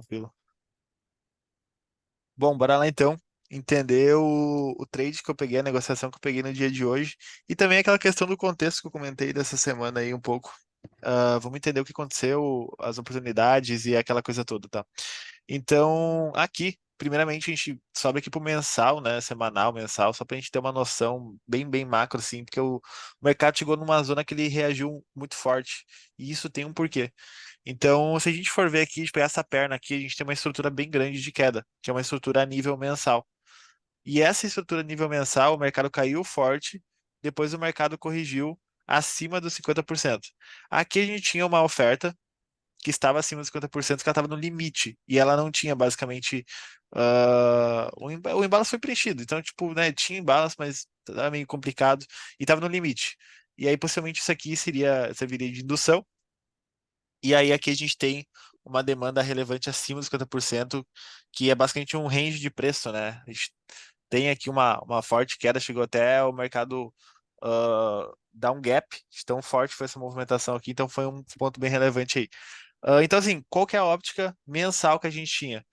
Tranquilo. Bom, bora lá então entender o trade que eu peguei, a negociação que eu peguei no dia de hoje e também aquela questão do contexto que eu comentei dessa semana aí um pouco. Vamos entender o que aconteceu, as oportunidades e aquela coisa toda, tá? Então, aqui, primeiramente, a gente sobe aqui pro mensal, né? Semanal, mensal, só pra gente ter uma noção bem macro, assim, porque o mercado chegou numa zona que ele reagiu muito forte. E isso tem um porquê. Então, se a gente for ver aqui, tipo, essa perna aqui, a gente tem uma estrutura bem grande de queda, que é uma estrutura a nível mensal. E essa estrutura a nível mensal, o mercado caiu forte, depois o mercado corrigiu acima dos 50%. Aqui a gente tinha uma oferta que estava acima dos 50%, que ela estava no limite, e ela não tinha basicamente. O imbalance foi preenchido, então, tipo, né, tinha imbalance, mas estava meio complicado, e estava no limite. E aí, possivelmente, isso aqui serviria de indução. E aí aqui a gente tem uma demanda relevante acima dos 50%, que é basicamente um range de preço, né? A gente tem aqui uma forte queda, chegou até o mercado dar um gap, de tão forte foi essa movimentação aqui, então foi um ponto bem relevante aí. Então, assim, qual que é a óptica mensal que a gente tinha?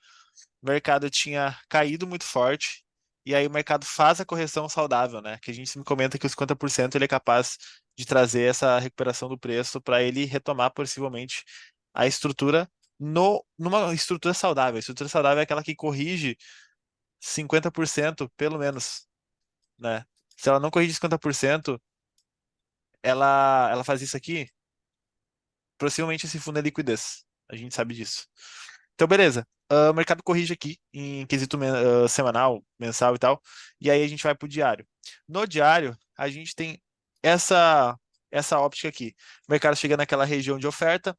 O mercado tinha caído muito forte, e aí o mercado faz a correção saudável, né? Que a gente sempre comenta que os 50% ele é capaz de trazer essa recuperação do preço para ele retomar possivelmente a estrutura numa estrutura saudável. A estrutura saudável é aquela que corrige 50% pelo menos, né? Se ela não corrige 50%, ela faz isso aqui, possivelmente esse fundo é liquidez. A gente sabe disso. Então, beleza. O mercado corrige aqui em quesito semanal, mensal e tal. E aí a gente vai para o diário. No diário, a gente tem essa essa óptica aqui. O mercado chega naquela região de oferta.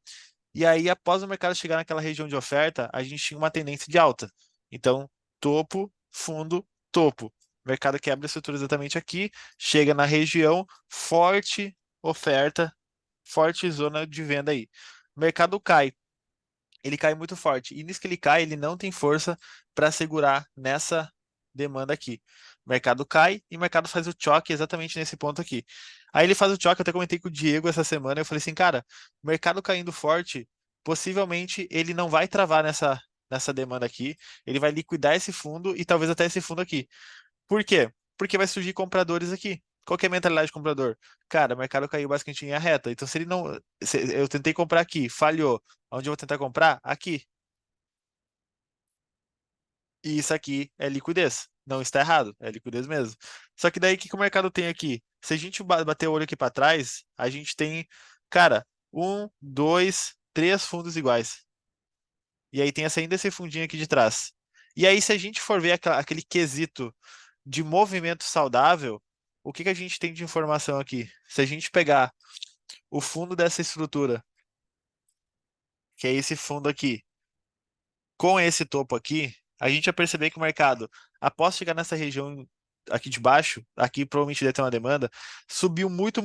E aí, após o mercado chegar naquela região de oferta, a gente tinha uma tendência de alta. Então, topo, fundo, topo. O mercado quebra a estrutura exatamente aqui, chega na região, forte oferta, forte zona de venda aí. O mercado cai, ele cai muito forte. E nisso que ele cai, ele não tem força para segurar nessa demanda aqui. O mercado cai e o mercado faz o choque exatamente nesse ponto aqui. Aí ele faz o choque, eu até comentei com o Diego essa semana, eu falei assim, cara, o mercado caindo forte, possivelmente ele não vai travar nessa demanda aqui, ele vai liquidar esse fundo e talvez até esse fundo aqui. Por quê? Porque vai surgir compradores aqui. Qual que é a mentalidade de comprador? Cara, o mercado caiu basicamente em linha reta. Então, se ele não. Eu tentei comprar aqui, falhou. Onde eu vou tentar comprar? Aqui. E isso aqui é liquidez. Não está errado, é liquidez mesmo. Só que daí o que que o mercado tem aqui? Se a gente bater o olho aqui para trás, a gente tem, cara, um, dois, três fundos iguais. E aí tem ainda esse fundinho aqui de trás. E aí, se a gente for ver aquele quesito de movimento saudável, o que que a gente tem de informação aqui? Se a gente pegar o fundo dessa estrutura, que é esse fundo aqui, com esse topo aqui, a gente vai perceber que o mercado, após chegar nessa região aqui de baixo, aqui provavelmente deve ter uma demanda, subiu muito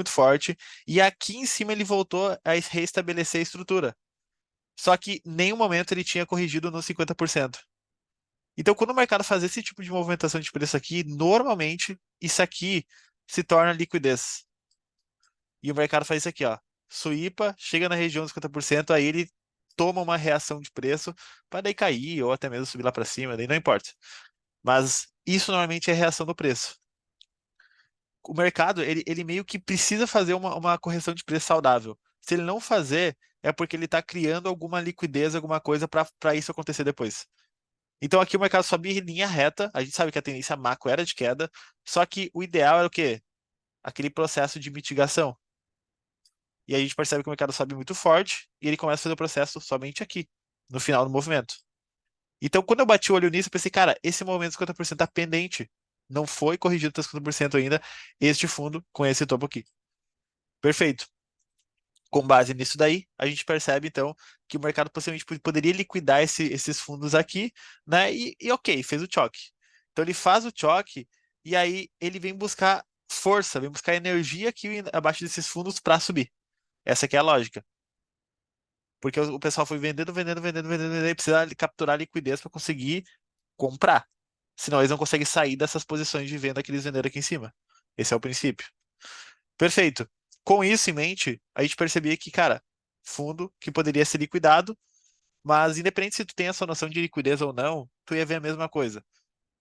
forte, e aqui em cima ele voltou a reestabelecer a estrutura. Só que em nenhum momento ele tinha corrigido nos 50%. Então, quando o mercado faz esse tipo de movimentação de preço aqui, normalmente isso aqui se torna liquidez. E o mercado faz isso aqui, ó. Suipa, chega na região dos 50%, aí ele toma uma reação de preço para daí cair ou até mesmo subir lá para cima, daí não importa. Mas isso normalmente é a reação do preço. O mercado, ele meio que precisa fazer uma correção de preço saudável. Se ele não fazer, é porque ele está criando alguma liquidez, alguma coisa para isso acontecer depois. Então aqui o mercado sobe em linha reta, a gente sabe que a tendência macro era de queda, só que o ideal era o quê? Aquele processo de mitigação. E aí a gente percebe que o mercado sobe muito forte e ele começa a fazer o processo somente aqui, no final do movimento. Então quando eu bati o olho nisso, eu pensei, cara, esse movimento de 50% está pendente. Não foi corrigido até 50% ainda este fundo com esse topo aqui. Perfeito. Com base nisso daí, a gente percebe então que o mercado possivelmente poderia liquidar esses fundos aqui, né? E ok, fez o choque. Então ele faz o choque e aí ele vem buscar força, vem buscar energia aqui abaixo desses fundos para subir. Essa aqui é a lógica. Porque o pessoal foi vendendo, e precisa capturar liquidez para conseguir comprar. Senão eles não conseguem sair dessas posições de venda que eles venderam aqui em cima. Esse é o princípio. Perfeito. Com isso em mente, a gente percebia que, cara, fundo que poderia ser liquidado, Mas independente se tu tem essa noção de liquidez ou não, tu ia ver a mesma coisa,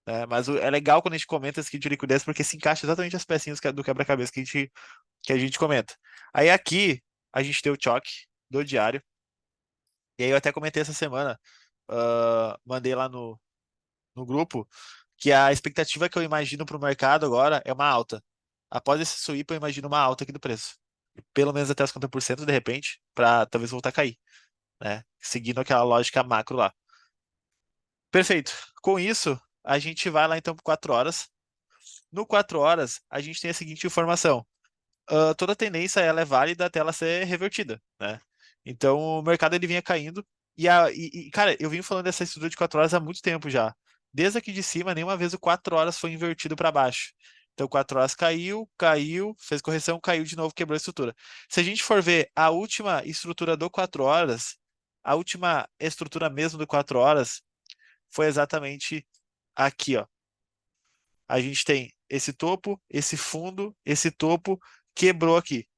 né? Mas é legal quando a gente comenta esse kit de liquidez porque se encaixa exatamente as pecinhas do quebra-cabeça que a gente comenta. Aí aqui a gente tem o choque do diário. E aí eu até comentei essa semana, mandei lá no grupo, que a expectativa que eu imagino para o mercado agora é uma alta. Após esse sweep, eu imagino uma alta aqui do preço. Pelo menos até os 50% de repente, para talvez voltar a cair, né? Seguindo aquela lógica macro lá. Perfeito. Com isso, a gente vai lá então por 4 horas. No 4 horas, a gente tem a seguinte informação. Toda tendência ela é válida até ela ser revertida, né? Então o mercado ele vinha caindo cara, eu vim falando dessa estrutura de 4 horas há muito tempo já. Desde aqui de cima, nenhuma vez o 4 horas foi invertido para baixo. Então 4 horas caiu, caiu, fez correção, caiu de novo, quebrou a estrutura. Se a gente for ver a última estrutura do 4 horas, a última estrutura mesmo do 4 horas foi exatamente aqui, ó. A gente tem esse topo, esse fundo, esse topo, quebrou aqui.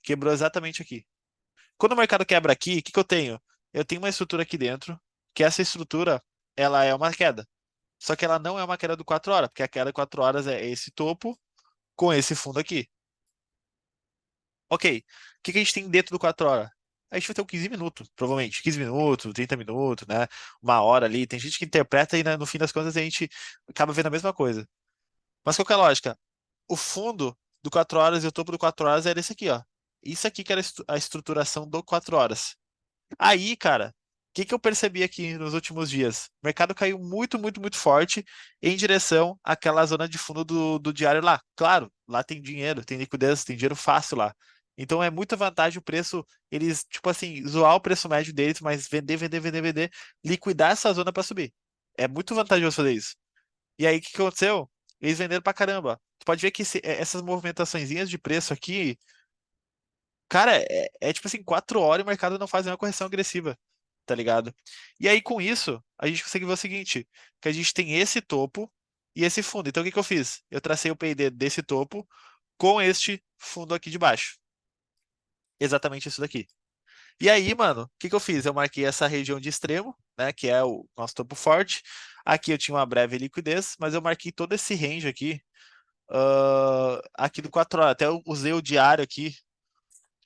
Quebrou exatamente aqui. Quando o mercado quebra aqui, o que que eu tenho? Eu tenho uma estrutura aqui dentro, que essa estrutura, ela é uma queda. Só que ela não é uma queda do 4 horas, porque a queda de 4 horas é esse topo com esse fundo aqui. Ok, o que que a gente tem dentro do 4 horas? A gente vai ter um 15 minutos, provavelmente. 15 minutos, 30 minutos, né? Uma hora ali. Tem gente que interpreta e, né, no fim das contas, a gente acaba vendo a mesma coisa. Mas qual que é a lógica? O fundo do 4 horas e o topo do 4 horas era esse aqui, ó. Isso aqui que era a estruturação do 4 horas. Aí, cara, o que que eu percebi aqui nos últimos dias? O mercado caiu muito, muito, muito forte em direção àquela zona de fundo do diário lá. Claro, lá tem dinheiro, tem liquidez, tem dinheiro fácil lá. Então é muita vantagem o preço, eles, tipo assim, zoar o preço médio deles, mas vender, vender, vender, vender, liquidar essa zona para subir. É muito vantajoso fazer isso. E aí, o que que aconteceu? Eles venderam pra caramba. Tu pode ver que essas movimentaçõezinhas de preço aqui, cara, é tipo assim, 4 horas e o mercado não faz nenhuma correção agressiva, tá ligado? E aí, com isso, a gente consegue ver o seguinte, que a gente tem esse topo e esse fundo. Então, o que que eu fiz? Eu tracei o P&D desse topo com este fundo aqui de baixo. Exatamente isso daqui. E aí, mano, o que que eu fiz? Eu marquei essa região de extremo, né, que é o nosso topo forte. Aqui eu tinha uma breve liquidez, mas eu marquei todo esse range aqui, aqui do 4 horas. Até eu usei o diário aqui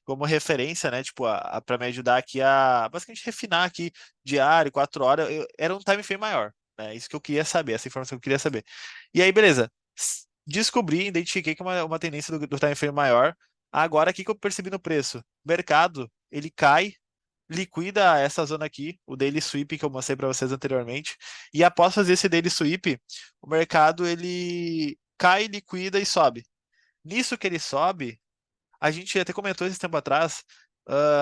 como referência, né? Tipo, para me ajudar aqui a basicamente refinar aqui diário, 4 horas. Era um time frame maior, né? Isso que eu queria saber, essa informação que eu queria saber. E aí, beleza. Descobri, identifiquei que é uma tendência do time frame maior. Agora, o que que eu percebi no preço? O mercado, ele cai, liquida essa zona aqui, o daily sweep que eu mostrei para vocês anteriormente. E após fazer esse daily sweep, o mercado ele cai, liquida e sobe. Nisso que ele sobe, a gente até comentou esse tempo atrás,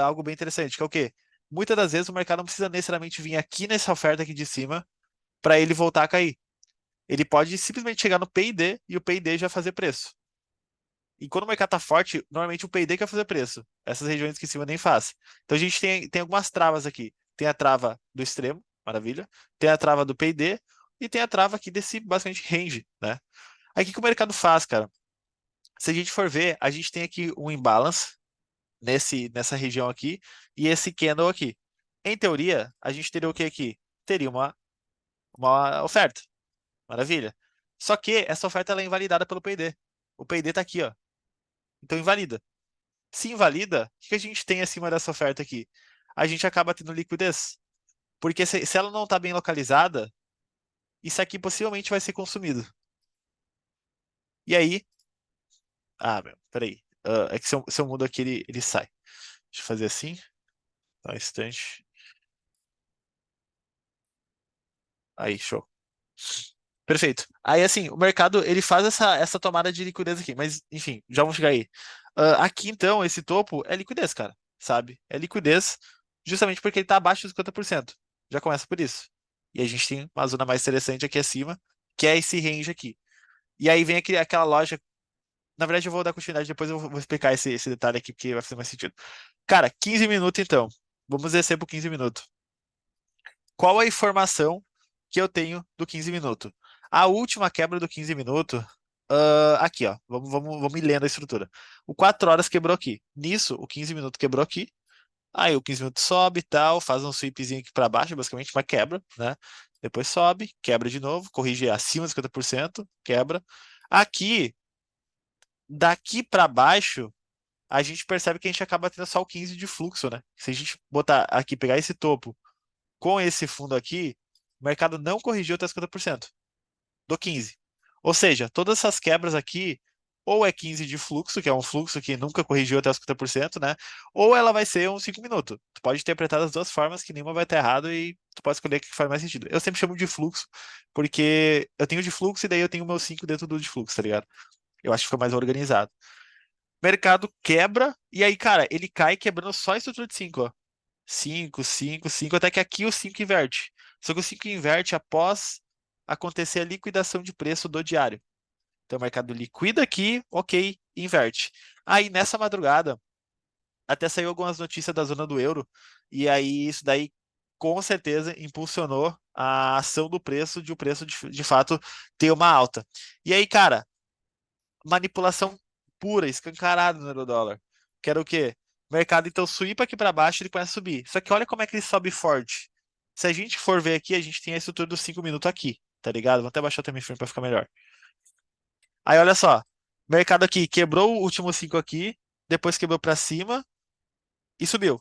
algo bem interessante, que é o quê? Muitas das vezes o mercado não precisa necessariamente vir aqui nessa oferta aqui de cima para ele voltar a cair. Ele pode simplesmente chegar no P&D e o P&D já fazer preço. E quando o mercado tá forte, normalmente o P&D quer fazer preço. Essas regiões aqui em cima nem faz. Então a gente tem algumas travas aqui. Tem a trava do extremo, maravilha. Tem a trava do P&D e tem a trava aqui desse basicamente range, né? Aí o que que o mercado faz, cara? Se a gente for ver, a gente tem aqui um imbalance nessa região aqui e esse candle aqui. Em teoria, a gente teria o que aqui? Teria uma oferta. Maravilha. Só que essa oferta ela é invalidada pelo P&D. O P&D está aqui, ó. Então invalida. Se invalida, o que a gente tem acima dessa oferta aqui? A gente acaba tendo liquidez. Porque se ela não está bem localizada, isso aqui possivelmente vai ser consumido. E aí. Ah, meu, peraí. É que se eu mudo aqui, ele sai. Deixa eu fazer assim. Só um instante. Aí, show. Perfeito. Aí, assim, o mercado ele faz essa tomada de liquidez aqui, mas, enfim, já vamos chegar aí. Aqui, então, esse topo é liquidez, cara, sabe? É liquidez justamente porque ele está abaixo dos 50%. Já começa por isso. E a gente tem uma zona mais interessante aqui acima, que é esse range aqui. E aí vem aquela loja. Na verdade, eu vou dar continuidade, depois eu vou explicar esse detalhe aqui, porque vai fazer mais sentido. Cara, 15 minutos, então. Vamos descer por 15 minutos. Qual a informação que eu tenho do 15 minutos? A última quebra do 15 minutos, aqui, ó. Vamos ir lendo a estrutura. O 4 horas quebrou aqui. Nisso, o 15 minutos quebrou aqui. Aí o 15 minutos sobe e tal, faz um sweepzinho aqui para baixo, basicamente, mas quebra, né? Depois sobe, quebra de novo, corrige acima de 50%, quebra. Aqui, daqui para baixo, a gente percebe que a gente acaba tendo só o 15 de fluxo, né? Se a gente botar aqui, pegar esse topo com esse fundo aqui, o mercado não corrigiu até 50% do 15. Ou seja, todas essas quebras aqui, ou é 15 de fluxo, que é um fluxo que nunca corrigiu até os 50%, né? Ou ela vai ser uns 5 minutos. Tu pode interpretar das duas formas, que nenhuma vai estar errado e tu pode escolher o que faz mais sentido. Eu sempre chamo de fluxo, porque eu tenho de fluxo e daí eu tenho o meu 5 dentro do de fluxo, tá ligado? Eu acho que fica mais organizado. Mercado quebra, e aí, cara, ele cai quebrando só a estrutura de 5, ó. 5, 5, 5, até que aqui o 5 inverte. Só que o 5 inverte após acontecer a liquidação de preço do diário. Então o mercado liquida aqui, ok, inverte. Aí nessa madrugada, até saiu algumas notícias da zona do euro, e aí isso daí com certeza impulsionou a ação do preço, de o preço de fato ter uma alta. E aí, cara, manipulação pura, escancarada no euro-dólar. Que era o quê? O mercado então swipa aqui para baixo, ele começa a subir. Só que olha como é que ele sobe forte. Se a gente for ver aqui, a gente tem a estrutura dos 5 minutos aqui, tá ligado? Vou até baixar o time frame para ficar melhor. Aí olha só, o mercado aqui quebrou o último 5 aqui, depois quebrou para cima e subiu.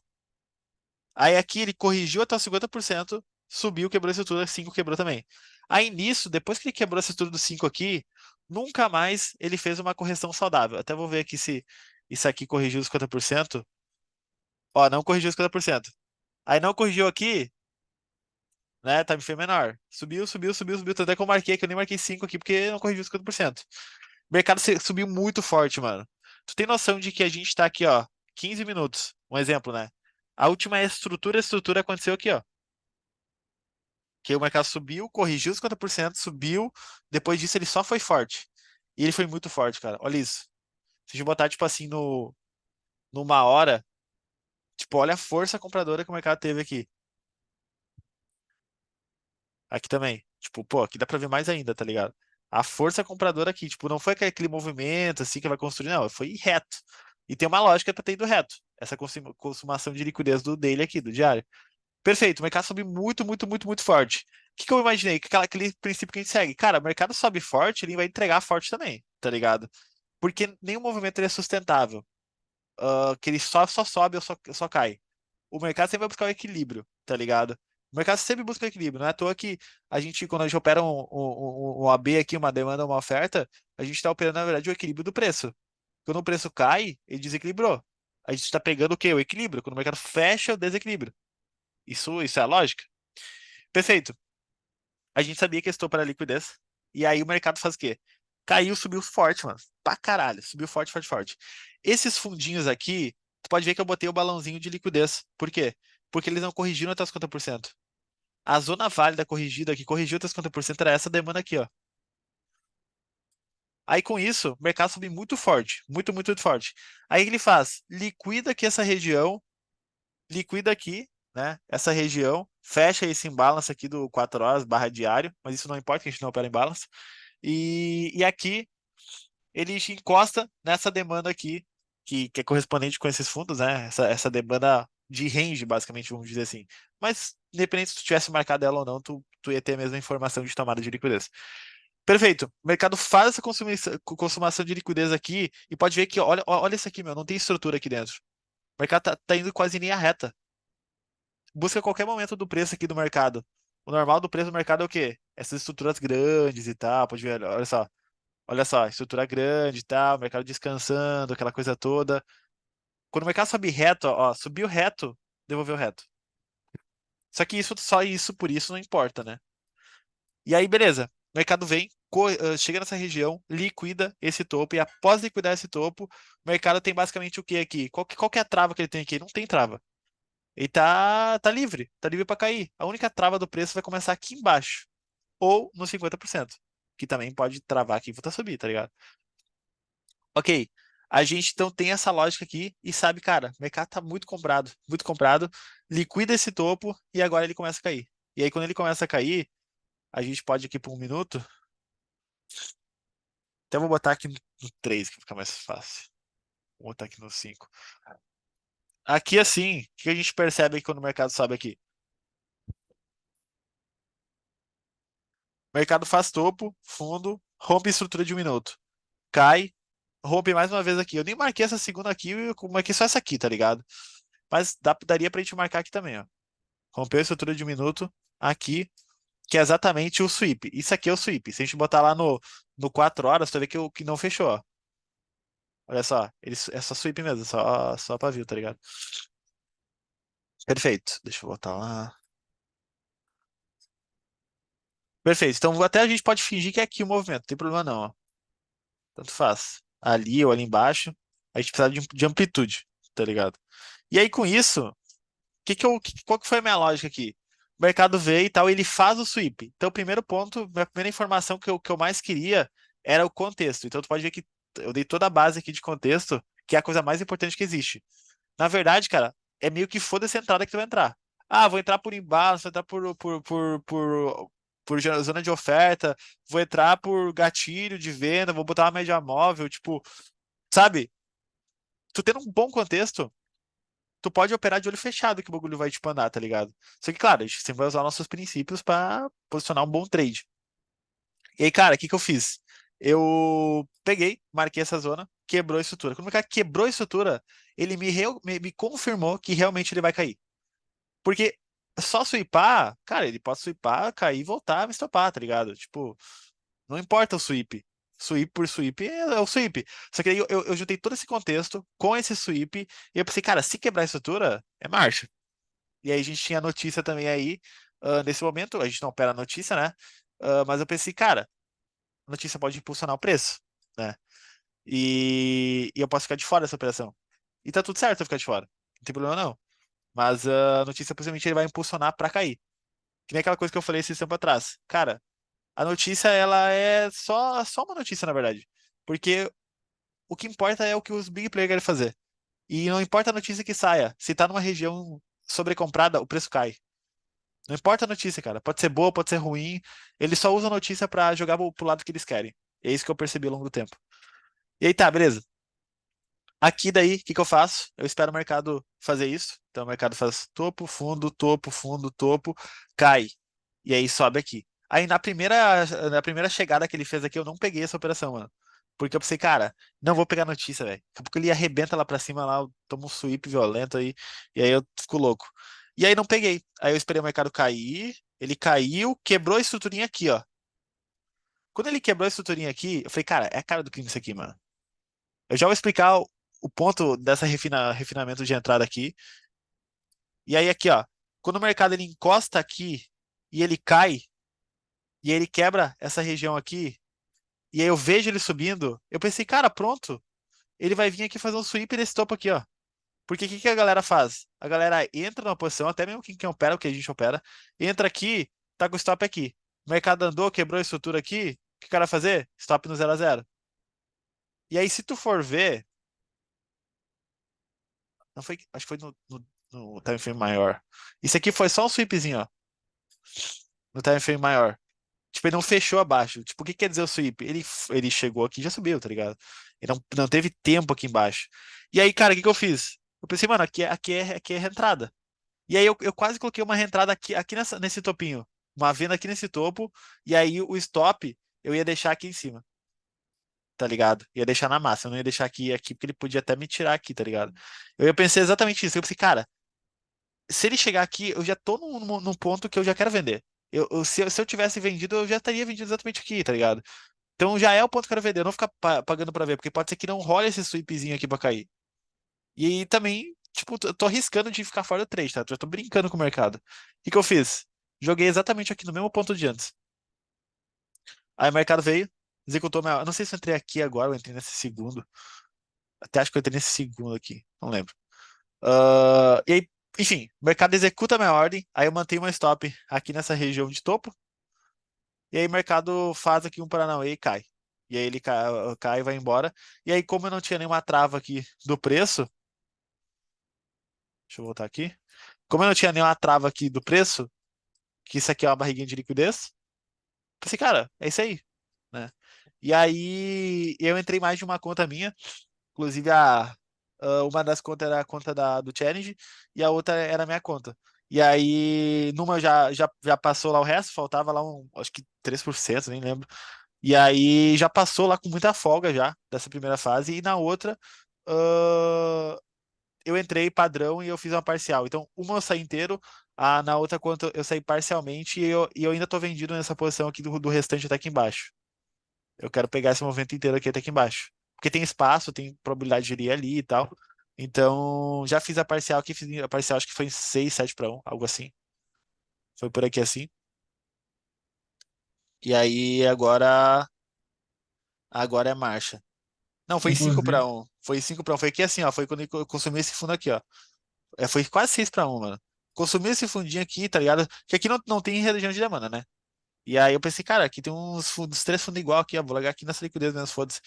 Aí aqui ele corrigiu até os 50%, subiu, quebrou a estrutura, 5 quebrou também. Aí nisso, depois que ele quebrou a estrutura do 5 aqui, nunca mais ele fez uma correção saudável. Até vou ver aqui se isso aqui corrigiu os 50%. Ó, não corrigiu os 50%. Aí não corrigiu aqui, né? Time frame menor. Subiu, subiu, subiu, subiu. Tanto é que eu marquei, que eu nem marquei 5 aqui porque não corrigiu os 50%. O mercado subiu muito forte, mano. Tu tem noção de que a gente tá aqui, ó, 15 minutos. Um exemplo, né? A última estrutura aconteceu aqui, ó. Que o mercado subiu, corrigiu os 50%, subiu. Depois disso, ele só foi forte. E ele foi muito forte, cara. Olha isso. Se a gente botar, tipo assim, numa hora, tipo, olha a força compradora que o mercado teve aqui. Aqui também. Tipo, pô, aqui dá pra ver mais ainda, tá ligado? A força compradora aqui, tipo, não foi aquele movimento assim que vai construir, não. Foi reto. E tem uma lógica pra ter ido reto. Essa consumação de liquidez do daily aqui, do diário. Perfeito, o mercado sobe muito, muito, muito, muito forte. O que que eu imaginei? Aquele princípio que a gente segue. Cara, o mercado sobe forte, ele vai entregar forte também, tá ligado? Porque nenhum movimento ele é sustentável. Que ele só sobe ou só cai. O mercado sempre vai buscar o equilíbrio, tá ligado? O mercado sempre busca o equilíbrio. Não é à toa que a gente, quando a gente opera um AB aqui, uma demanda, uma oferta, a gente está operando, na verdade, o equilíbrio do preço. Quando o preço cai, ele desequilibrou. A gente está pegando o quê? O equilíbrio. Quando o mercado fecha, o desequilíbrio. Isso é a lógica. Perfeito. A gente sabia que estou para a liquidez. E aí o mercado faz o quê? Caiu, subiu forte, mano. Pra caralho. Subiu forte, forte, forte. Esses fundinhos aqui, tu pode ver que eu botei o balãozinho de liquidez. Por quê? Porque eles não corrigiram até os 50%. A zona válida corrigida, que corrigiu até os 50%, era essa demanda aqui, ó. Aí com isso, o mercado subiu muito forte. Muito, muito, muito forte. Aí o que ele faz? Liquida aqui essa região, liquida aqui, né? Essa região, fecha esse imbalance aqui do 4 horas barra diário, mas isso não importa, que a gente não opera em balance. E aqui ele encosta nessa demanda aqui, que é correspondente com esses fundos, né? Essa demanda de range, basicamente, vamos dizer assim. Mas, independente se tu tivesse marcado ela ou não, tu ia ter a mesma informação de tomada de liquidez. Perfeito. O mercado faz essa consumação de liquidez aqui e pode ver que, olha isso aqui, meu, não tem estrutura aqui dentro. O mercado tá indo quase em linha reta. Busca qualquer momento do preço aqui do mercado. O normal do preço do mercado é o quê? Essas estruturas grandes e tal, pode ver, olha só. Olha só, estrutura grande e tal, mercado descansando, aquela coisa toda. Quando o mercado sobe reto, ó, subiu reto, devolveu reto. Só que só isso por isso não importa, né? E aí, beleza. O mercado vem, chega nessa região, liquida esse topo, e após liquidar esse topo, o mercado tem basicamente o que aqui? Qual que é a trava que ele tem aqui? Não tem trava. Ele tá livre para cair. A única trava do preço vai começar aqui embaixo, ou no 50%, que também pode travar aqui e voltar a subir, tá ligado? Ok, a gente então tem essa lógica aqui e sabe, cara, o mercado tá muito comprado, liquida esse topo e agora ele começa a cair. E aí, quando ele começa a cair, a gente pode ir aqui por um minuto. Até vou botar aqui no 3 que fica mais fácil. Vou botar aqui no 5. Aqui assim, o que a gente percebe quando o mercado sobe aqui? O mercado faz topo, fundo, rompe estrutura de 1 minuto. Cai, rompe mais uma vez aqui. Eu nem marquei essa segunda aqui, eu marquei só essa aqui, tá ligado? Mas daria pra gente marcar aqui também, ó. Rompeu a estrutura de 1 minuto, aqui, que é exatamente o sweep. Isso aqui é o sweep. Se a gente botar lá no 4 horas, tu vai ver que não fechou, ó. Olha só, é só sweep mesmo, só pavio, tá ligado? Perfeito. Deixa eu botar lá. Perfeito. Então até a gente pode fingir que é aqui o movimento, não tem problema não, ó. Tanto faz. Ali ou ali embaixo, a gente precisa de amplitude, tá ligado? E aí com isso, qual que foi a minha lógica aqui? O mercado veio e tal, ele faz o sweep. Então, o primeiro ponto, a primeira informação que eu mais queria era o contexto. Então, tu pode ver que eu dei toda a base aqui de contexto, que é a coisa mais importante que existe. Na verdade, cara, é meio que foda-se a entrada que tu vai entrar. Ah, vou entrar por embalo, vou entrar por zona de oferta, vou entrar por gatilho de venda, vou botar uma média móvel, tipo, sabe? Tu tendo um bom contexto, tu pode operar de olho fechado que o bagulho vai te mandar, tá ligado? Só que, claro, a gente sempre vai usar nossos princípios pra posicionar um bom trade. E aí, cara, o que que eu fiz? Eu peguei, marquei essa zona, quebrou a estrutura. Quando o cara quebrou a estrutura, ele me confirmou que realmente ele vai cair. Porque só swipar, cara, ele pode swipar, cair, voltar, me estopar, tá ligado? Tipo, não importa o sweep. Sweep por sweep é o sweep. Só que aí eu juntei todo esse contexto com esse sweep e eu pensei, cara, se quebrar a estrutura, é marcha. E aí a gente tinha a notícia também aí, nesse momento, a gente não opera a notícia, né? Mas eu pensei, cara, a notícia pode impulsionar o preço, né? E eu posso ficar de fora dessa operação. E tá tudo certo eu ficar de fora. Não tem problema não. Mas a notícia possivelmente ele vai impulsionar pra cair. Que nem aquela coisa que eu falei esse tempo atrás. Cara, a notícia ela é só uma notícia, na verdade. Porque o que importa é o que os big players querem fazer. E não importa a notícia que saia. Se tá numa região sobrecomprada, o preço cai. Não importa a notícia, cara. Pode ser boa, pode ser ruim. Eles só usam a notícia pra jogar pro lado que eles querem. E é isso que eu percebi ao longo do tempo. E aí tá, beleza. Aqui daí, o que que eu faço? Eu espero o mercado fazer isso. Então o mercado faz topo, fundo, topo, cai. E aí sobe aqui. Aí na primeira chegada que ele fez aqui, eu não peguei essa operação, mano. Porque eu pensei, cara, não vou pegar notícia, velho. Daqui a pouco ele arrebenta lá pra cima, lá, eu tomo um sweep violento aí, e aí eu fico louco. E aí não peguei. Aí eu esperei o mercado cair, ele caiu, quebrou a estruturinha aqui, ó. Quando ele quebrou a estruturinha aqui, eu falei, cara, é a cara do crime isso aqui, mano. Eu já vou explicar o ponto dessa refinamento de entrada aqui. E aí aqui, ó, quando o mercado ele encosta aqui e ele cai, e aí ele quebra essa região aqui, e aí eu vejo ele subindo, eu pensei, cara, pronto, ele vai vir aqui fazer um sweep nesse topo aqui, ó. Porque o que que a galera faz? A galera entra numa posição, até mesmo quem opera, o que a gente opera, entra aqui, tá com o stop aqui. O mercado andou, quebrou a estrutura aqui, o que o cara vai fazer? Stop no 0 a 0. E aí, se tu for ver, não foi, acho que foi no time frame maior. Isso aqui foi só um sweepzinho, ó, no time frame maior. Tipo, ele não fechou abaixo. Tipo, o que quer dizer o sweep? Ele chegou aqui e já subiu, tá ligado? Ele não teve tempo aqui embaixo. E aí, cara, o que que eu fiz? Eu pensei, mano, aqui é reentrada. E aí eu quase coloquei uma reentrada aqui nesse topinho. Uma venda aqui nesse topo. E aí o stop eu ia deixar aqui em cima, tá ligado? Ia deixar na massa. Eu não ia deixar aqui porque ele podia até me tirar aqui, tá ligado? Eu pensei exatamente isso. Eu pensei, cara, se ele chegar aqui, eu já tô num ponto que eu já quero vender. Se eu tivesse vendido, eu já teria vendido exatamente aqui, tá ligado? Então já é o ponto que eu quero vender. Eu não ficar pagando pra ver, porque pode ser que não role esse sweepzinho aqui pra cair. E aí também, tipo, eu tô arriscando de ficar fora do trade, tá? Eu tô brincando com o mercado. O que que eu fiz? Joguei exatamente aqui no mesmo ponto de antes. Aí o mercado veio, executou minha. Eu não sei se eu entrei aqui agora ou entrei nesse segundo. Até acho que eu entrei nesse segundo aqui. Não lembro. E aí, enfim, o mercado executa a minha ordem. Aí eu mantenho uma stop aqui nessa região de topo. E aí o mercado faz aqui um Paranauê e cai. E aí ele cai e vai embora. E aí, como eu não tinha nenhuma trava aqui do preço, deixa eu voltar aqui. Como eu não tinha nenhuma trava aqui do preço, que isso aqui é uma barriguinha de liquidez, pensei, cara, é isso aí, né? E aí eu entrei mais de uma conta minha, inclusive Uma das contas era a conta do Challenge e a outra era a minha conta. E aí, numa já passou lá o resto, faltava lá acho que 3%, nem lembro. E aí já passou lá com muita folga já dessa primeira fase. E na outra, ah, eu entrei padrão e eu fiz uma parcial. Então, uma eu saí inteiro, na outra conta eu saí parcialmente e eu ainda tô vendido nessa posição aqui do restante até aqui embaixo. Eu quero pegar esse movimento inteiro aqui até aqui embaixo. Porque tem espaço, tem probabilidade de ir ali e tal. Então, já fiz a parcial aqui, fiz a parcial acho que foi em 6 7 para 1, algo assim. Foi por aqui assim. E aí agora é marcha. Não, foi 5 para Inclusive, 1. Foi 5 para 1. Foi aqui assim, ó, foi quando eu consumi esse fundo aqui, ó. Foi quase 6 para 1, mano. Consumi esse fundinho aqui, tá ligado? Que aqui não tem religião de demanda, né? E aí eu pensei, cara, aqui tem uns 3 fundos igual aqui, ó. Vou largar aqui nessa liquidez mesmo, foda-se.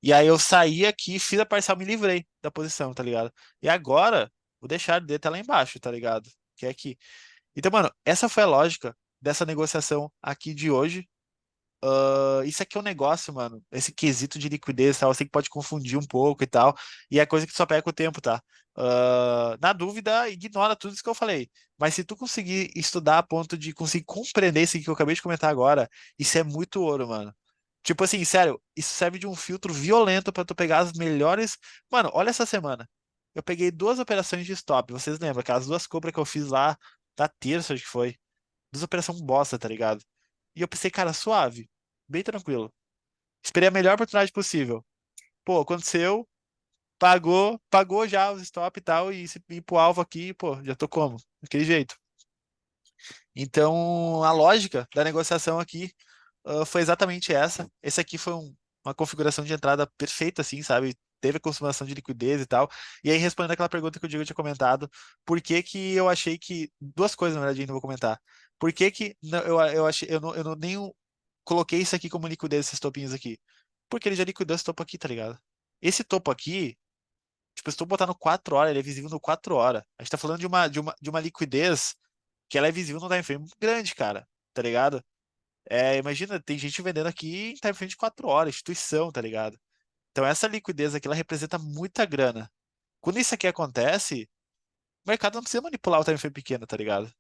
E aí eu saí aqui, fiz a parcial, me livrei da posição, tá ligado? E agora, vou deixar ele tá lá embaixo, tá ligado? Que é aqui. Então, mano, essa foi a lógica dessa negociação aqui de hoje. Isso aqui é um negócio, mano. Esse quesito de liquidez, tal, eu sei que pode confundir um pouco e tal. E é coisa que só pega com o tempo, tá? Na dúvida, ignora tudo isso que eu falei. Mas se tu conseguir estudar a ponto de conseguir compreender isso que eu acabei de comentar agora, isso é muito ouro, mano. Tipo assim, sério, isso serve de um filtro violento pra tu pegar as melhores. Mano, olha essa semana. Eu peguei 2 operações de stop. Vocês lembram? Aquelas 2 compras que eu fiz lá da terça, acho que foi. 2 operações bosta, tá ligado? E eu pensei, cara, suave, bem tranquilo. Esperei a melhor oportunidade possível. Pô, aconteceu, pagou já os stop e tal, e se ir pro alvo aqui, pô, já tô como? Daquele jeito. Então, a lógica da negociação aqui foi exatamente essa. Esse aqui foi uma configuração de entrada perfeita, assim, sabe? Teve a consumação de liquidez e tal. E aí, respondendo aquela pergunta que o Diego tinha comentado, por que que eu achei que. Duas coisas, na verdade, ainda vou comentar. Por que que eu achei, eu não nem coloquei isso aqui como liquidez, esses topinhos aqui? Porque ele já liquidou esse topo aqui, tá ligado? Esse topo aqui, tipo, se tu botar no 4 horas, ele é visível no 4 horas. A gente tá falando de uma liquidez que ela é visível no time frame grande, cara, tá ligado? Imagina, tem gente vendendo aqui em time frame de 4 horas, instituição, tá ligado? Então essa liquidez aqui, ela representa muita grana. Quando isso aqui acontece, o mercado não precisa manipular o time frame pequeno, tá ligado?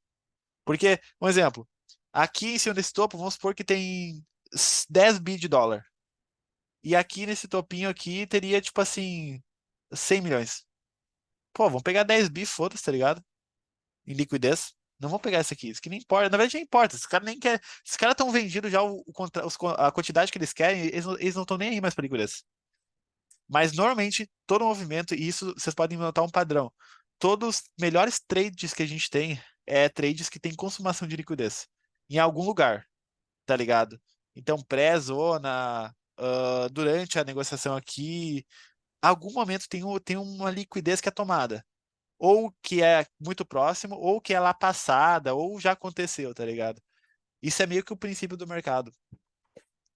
Porque, um exemplo, aqui em cima desse topo, vamos supor que tem 10 bi de dólar. E aqui nesse topinho aqui teria, tipo assim, 100 milhões. Pô, vamos pegar 10 bi, foda-se, tá ligado? Em liquidez. Não vão pegar isso aqui. Isso que nem importa. Na verdade, nem importa. Os caras nem querem. Os caras estão vendidos já a quantidade que eles querem, eles não estão nem aí mais para liquidez. Mas normalmente, todo movimento, e isso vocês podem notar um padrão. Todos os melhores trades que a gente tem trades que tem consumação de liquidez. Em algum lugar, tá ligado? Então, pré-zona, durante a negociação aqui, algum momento tem uma liquidez que é tomada. Ou que é muito próximo, ou que é lá passada, ou já aconteceu, tá ligado? Isso é meio que o princípio do mercado.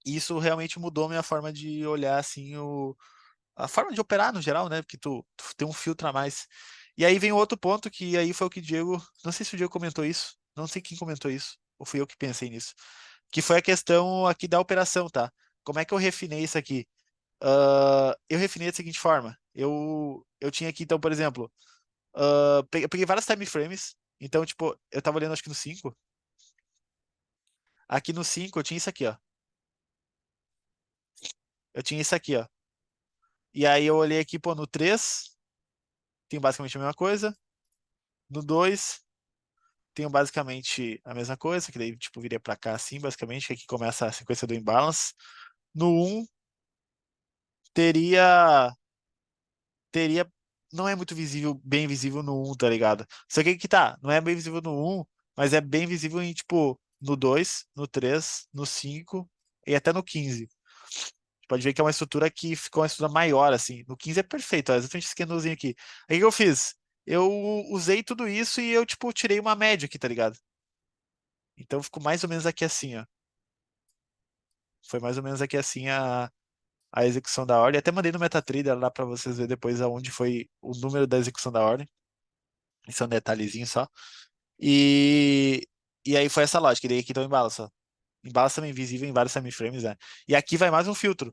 E isso realmente mudou minha forma de olhar, assim, a forma de operar no geral, né? Porque tu tem um filtro a mais. E aí vem outro ponto que aí foi o que o Diego, não sei se o Diego comentou isso, não sei quem comentou isso, ou fui eu que pensei nisso, que foi a questão aqui da operação, tá? Como é que eu refinei isso aqui? Eu refinei da seguinte forma. Eu tinha aqui, então, por exemplo, eu peguei vários time frames. Então, tipo, eu tava olhando acho que no 5. Aqui no 5 eu tinha isso aqui, ó. Eu tinha isso aqui, ó. E aí eu olhei aqui, pô, no 3 tem basicamente a mesma coisa. No 2 tenho basicamente a mesma coisa, que daí, tipo, viria pra cá assim, basicamente, que aqui começa a sequência do imbalance. No um teria, teria, não é muito visível, bem visível no um, tá ligado? Só que aqui tá, não é bem visível no um, mas é bem visível em, tipo, no 2 no 3 no 5 e até no 15. Pode ver que é uma estrutura que ficou uma estrutura maior, assim. No 15 é perfeito, ó, exatamente esse candlezinho aqui. Aí o que eu fiz? Eu usei tudo isso e eu, tipo, tirei uma média aqui, tá ligado? Então ficou mais ou menos aqui assim, ó. Foi mais ou menos aqui assim a execução da ordem. Até mandei no MetaTrader lá para vocês verem depois aonde foi o número da execução da ordem. Isso é um detalhezinho só. E, e aí foi essa lógica. E daí aqui tá o embalo só. Embalo também visível em vários semiframes, né? E aqui vai mais um filtro.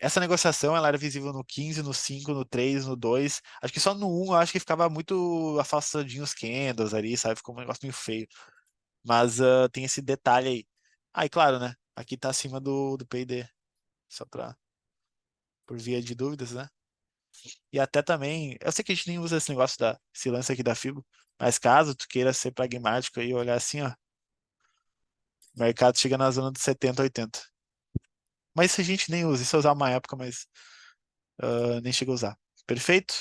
essa negociação ela era visível no 15, no 5, no 3, no 2. Acho que só no 1 eu acho que ficava muito afastadinho os candles ali, sabe? Ficou um negócio meio feio. Mas tem esse detalhe aí. Ah, e claro, né? Aqui tá acima do P&D, só pra, por via de dúvidas, né? E até também, eu sei que a gente nem usa esse negócio esse lance aqui da FIBO, mas caso tu queira ser pragmático aí, olhar assim, ó, o mercado chega na zona dos 70, 80. Mas isso a gente nem usa, isso é usar uma época, mas nem chega a usar. Perfeito?